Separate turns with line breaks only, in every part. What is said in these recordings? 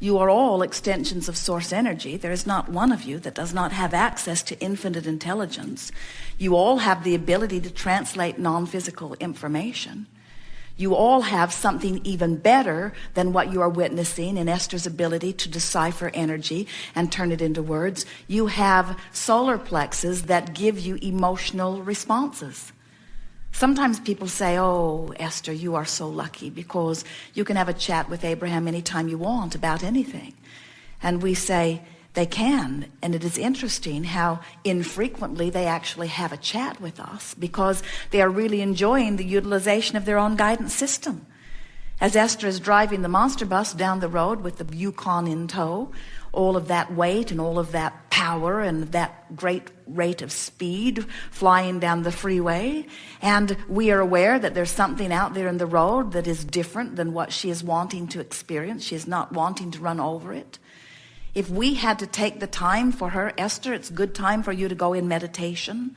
You are all extensions of source energy. There is not one of you that does not have access to infinite intelligence. You all have the ability to translate non-physical information. You all have something even better than what you are witnessing in Esther's ability to decipher energy and turn it into words. You have solar plexuses that give you emotional responses. Sometimes people say, oh, Esther, you are so lucky because you can have a chat with Abraham anytime you want about anything. And we say, they can, and it is interesting how infrequently they actually have a chat with us because they are really enjoying the utilization of their own guidance system. As Esther is driving the monster bus down the road with the Yukon in tow, all of that weight and all of that power and that great rate of speed flying down the freeway, and we are aware that there's something out there in the road that is different than what she is wanting to experience. She is not wanting to run over it. If we had to take the time for her, Esther, it's good time for you to go in meditation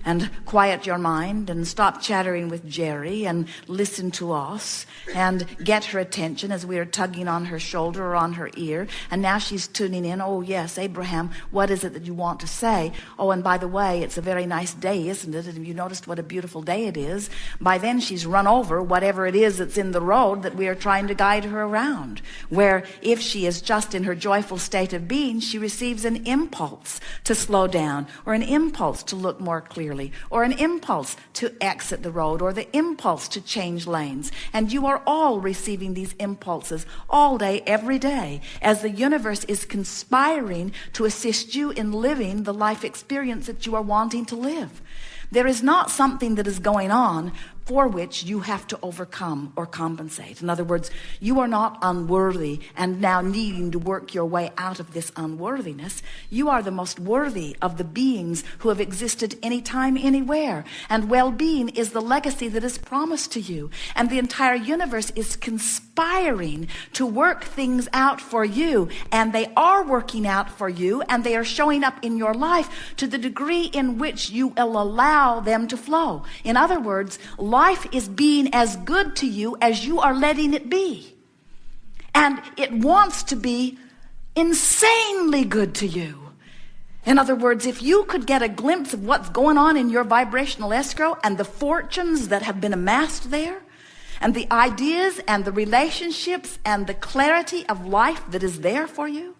and quiet your mind and stop chattering with Jerry and listen to us and get her attention as we are tugging on her shoulder or on her ear. And now she's tuning in. Oh, yes, Abraham, what is it that you want to say? Oh, and by the way, it's a very nice day, isn't it? And you noticed what a beautiful day it is. By then she's run over whatever it is that's in the road that we are trying to guide her around. Where if she is just in her joyful state of being, she receives an impulse to slow down or an impulse to look more clearly, or an impulse to exit the road, or the impulse to change lanes. And you are all receiving these impulses all day, every day, as the universe is conspiring to assist you in living the life experience that you are wanting to live. There is not something that is going on for which you have to overcome or compensate. In other words, you are not unworthy and now needing to work your way out of this unworthiness. You are the most worthy of the beings who have existed anytime, anywhere. And well-being is the legacy that is promised to you. And the entire universe is conspiring to work things out for you. And they are working out for you, and they are showing up in your life to the degree in which you will allow them to flow. In other words, life is being as good to you as you are letting it be. And it wants to be insanely good to you. In other words, if you could get a glimpse of what's going on in your vibrational escrow and the fortunes that have been amassed there, and the ideas and the relationships and the clarity of life that is there for you.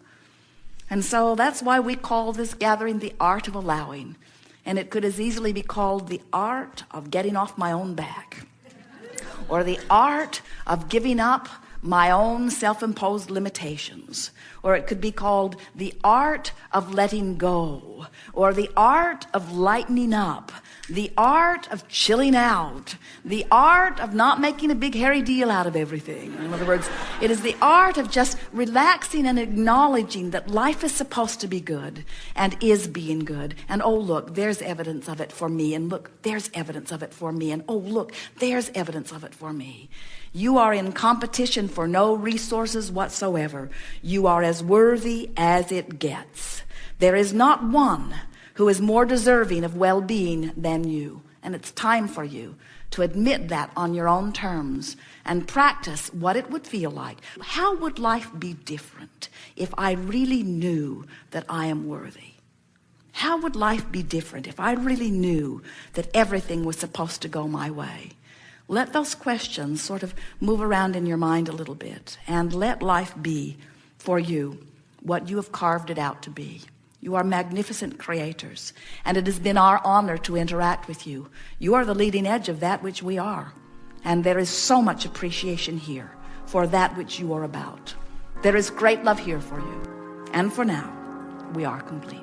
And so that's why we call this gathering the art of allowing. And it could as easily be called the art of getting off my own back, or the art of giving up my own self-imposed limitations, or it could be called the art of letting go, or the art of lightening up, the art of chilling out, the art of not making a big hairy deal out of everything. In other words, it is the art of just relaxing and acknowledging that life is supposed to be good and is being good. And oh, look, there's evidence of it for me. And look, there's evidence of it for me. And oh, look, there's evidence of it for me. You are in competition for no resources whatsoever. You are as worthy as it gets. There is not one who is more deserving of well-being than you. And it's time for you to admit that on your own terms and practice what it would feel like. How would life be different if I really knew that I am worthy? How would life be different if I really knew that everything was supposed to go my way? Let those questions sort of move around in your mind a little bit, and let life be for you what you have carved it out to be. You are magnificent creators, and it has been our honor to interact with you. You are the leading edge of that which we are, and there is so much appreciation here for that which you are about. There is great love here for you, and for now, we are complete.